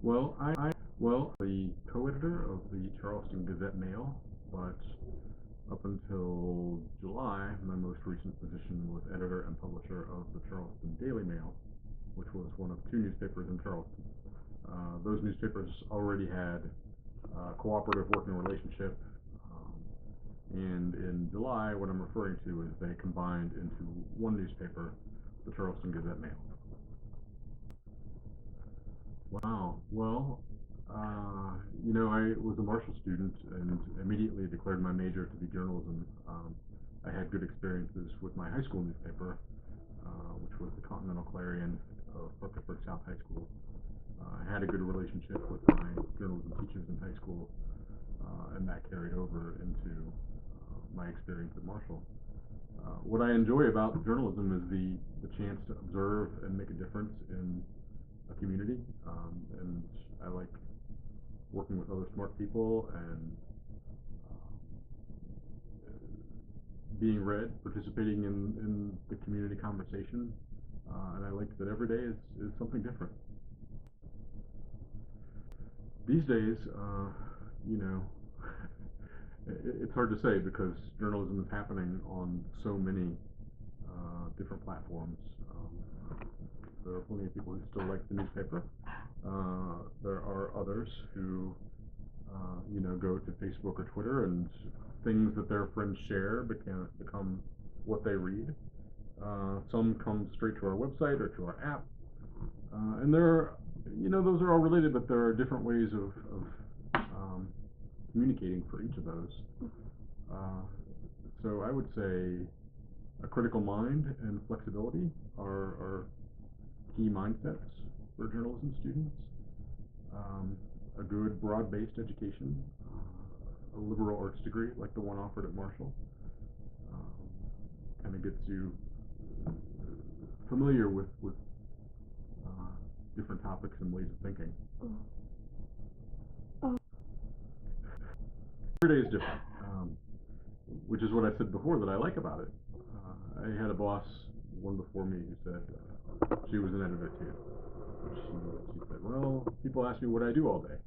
The co-editor of the Charleston Gazette-Mail, but up until July, my most recent position was editor and publisher of the Charleston Daily Mail, which was one of two newspapers in Charleston. Those newspapers already had a cooperative working relationship, and in July, what I'm referring to is they combined into one newspaper, the Charleston Gazette-Mail. Wow. Well, I was a Marshall student and immediately declared my major to be journalism. I had good experiences with my high school newspaper, which was the Continental Clarion of Parkersburg South High School. I had a good relationship with my journalism teachers in high school, and that carried over into my experience at Marshall. What I enjoy about journalism is the chance to observe and make a difference in a community, and I like working with other smart people and being read, participating in the community conversation, and I like that every day is something different. These days, it's hard to say because journalism is happening on so many different platforms. There are plenty of people who still like the newspaper. There are others who, go to Facebook or Twitter, and things that their friends share become what they read. Some come straight to our website or to our app, and those are all related, but there are different ways of communicating for each of those. So I would say a critical mind and flexibility are key mindsets for journalism students. A good broad-based education, a liberal arts degree like the one offered at Marshall, kind of gets you familiar with different topics and ways of thinking. Every day is different, which is what I said before that I like about it. I had a boss, one before me, who said she was an editor too. She said, well, people ask me what I do all day.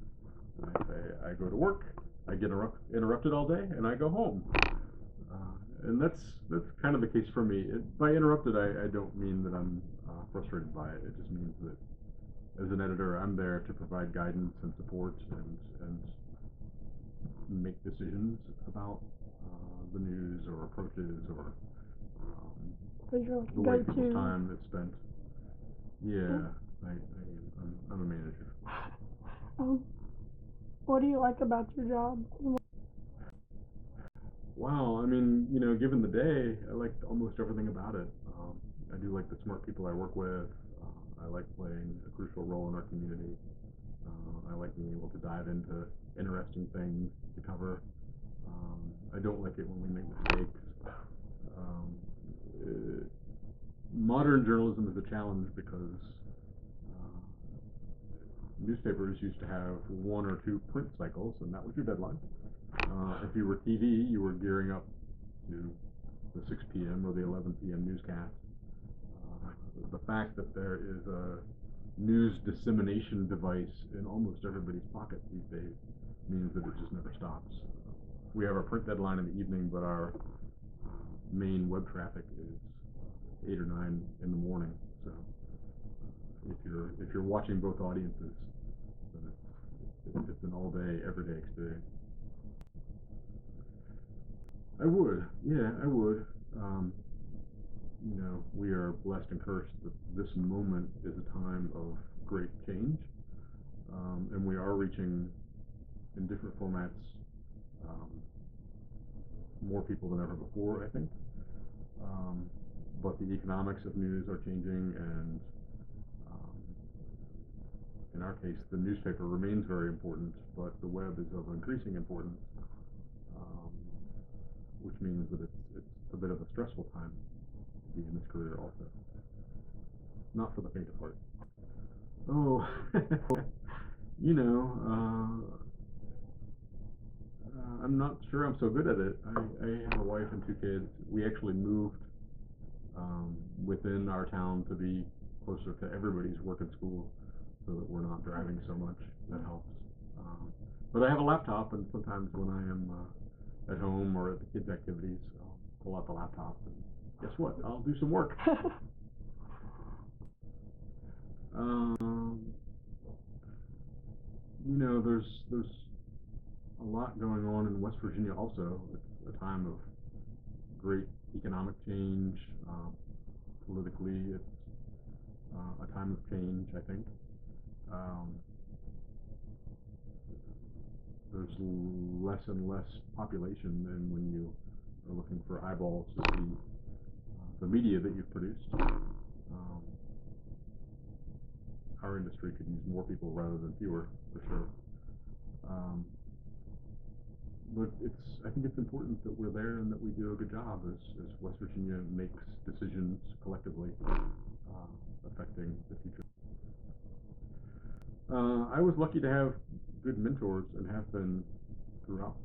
And I say, I go to work, I get interrupted all day, and I go home. And that's kind of the case for me. By interrupted, I don't mean that I'm frustrated by it. It just means that as an editor, I'm there to provide guidance and support and make decisions about the news or approaches or the way people's time is spent. Yeah, I'm a manager. What do you like about your job? Wow, given the day, I like almost everything about it. I do like the smart people I work with. I like playing a crucial role in our community. I like being able to dive into interesting things to cover. I don't like it when we make mistakes. Modern journalism is a challenge because newspapers used to have one or two print cycles, and that was your deadline. If you were TV, you were gearing up to the 6 p.m. or the 11 p.m. newscast. The fact that there is a news dissemination device in almost everybody's pocket these days means that it just never stops. We have our print deadline in the evening, but our main web traffic is 8 or 9 in the morning. So if you're watching both audiences, then it's an all-day, everyday experience. I would, yeah, I would. We are blessed and cursed that this moment is a time of great change, and we are reaching, in different formats, more people than ever before, I think. But the economics of news are changing, and in our case, the newspaper remains very important, but the web is of increasing importance, which means that it's a bit of a stressful time to be in this career also. Not for the faint of heart. Oh, I'm not sure I'm so good at it. I have a wife and 2 kids. We actually moved within our town to be closer to everybody's work and school. so that we're not driving so much. That helps. But I have a laptop, and sometimes when I am at home or at the kids' activities, I'll pull out the laptop and guess what? I'll do some work. Um, there's a lot going on in West Virginia. Also, it's a time of great economic change. Politically, it's a time of change, I think. Um, there's less and less population, and when you are looking for eyeballs to see the media that you've produced, our industry could use more people rather than fewer, for sure. But I think it's important that we're there and that we do a good job as West Virginia makes decisions collectively affecting the future. I was lucky to have good mentors and have been throughout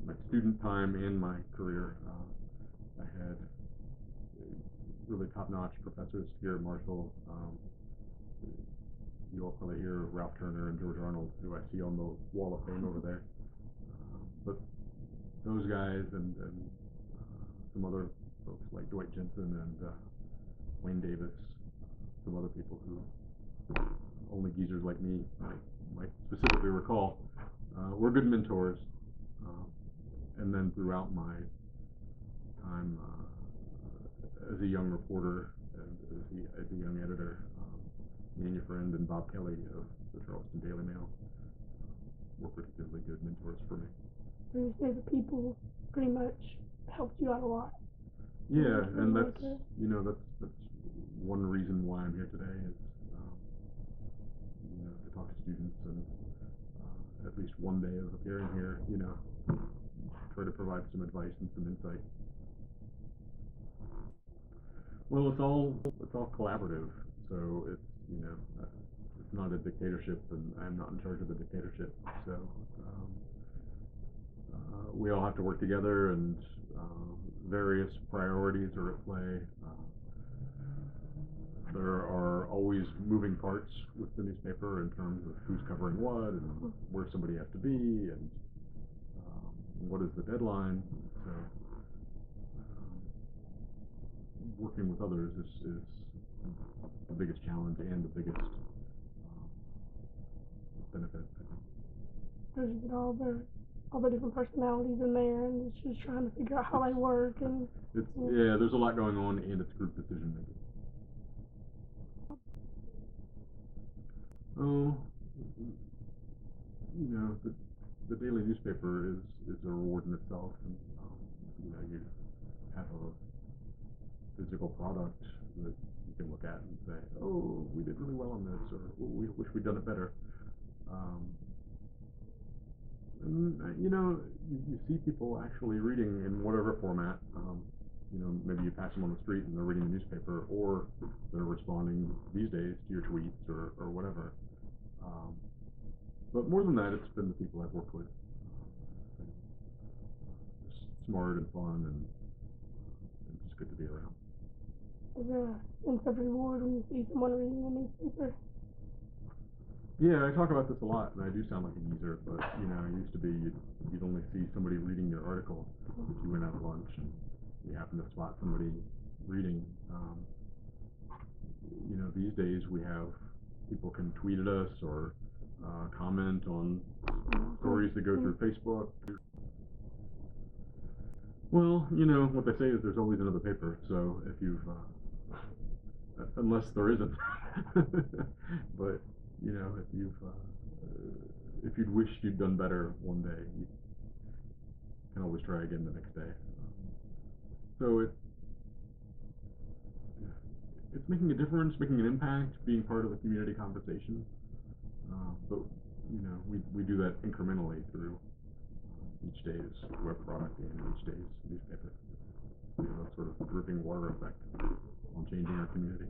my student time and my career. I had really top-notch professors here at Marshall. You'll probably hear of Ralph Turner and George Arnold, who I see on the wall of fame over there. But those guys and some other folks like Dwight Jensen and Wayne Davis, some other people who only geezers like me might specifically recall, were good mentors. And then throughout my time as a young reporter and as a young editor, Nanya Friend and Bob Kelly of the Charleston Daily Mail were particularly good mentors for me. So you say the people pretty much helped you out a lot. Yeah, and that's one reason why I'm here today is to talk to students and at least one day of appearing here, try to provide some advice and some insight. Well, it's all collaborative, so it's not a dictatorship, and I'm not in charge of the dictatorship. So we all have to work together, and various priorities are at play. There are always moving parts with the newspaper in terms of who's covering what and where somebody has to be and what is the deadline. So working with others is the biggest challenge and the biggest benefit, I think. Because you get all the different personalities in there, and it's just trying to figure out how they work. And yeah, there's a lot going on, and it's group decision making. Oh, the daily newspaper is a reward in itself, and you have a physical product that you can look at and say, oh, we did really well on this, or we wish we'd done it better. And you see people actually reading in whatever format. Maybe you pass them on the street and they're reading the newspaper, or they're responding these days to your tweets or whatever. But more than that, it's been the people I've worked with. It's smart and fun, and it's good to be around. Is there a sense of reward when you see someone reading the newspaper? Yeah, I talk about this a lot, and I do sound like a geezer, but it used to be you'd only see somebody reading your article if you went out to lunch and you happen to spot somebody reading. These days we have people can tweet at us or comment on stories that go through Facebook. Well, what they say is there's always another paper. So if you've, unless there isn't, but if you'd wished you'd done better one day, you can always try again the next day. So it's making a difference, making an impact, being part of the community conversation. But we do that incrementally through each day's web product and each day's newspaper. That sort of dripping water effect on changing our community,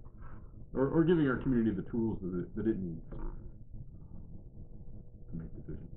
or giving our community the tools that it needs to make decisions.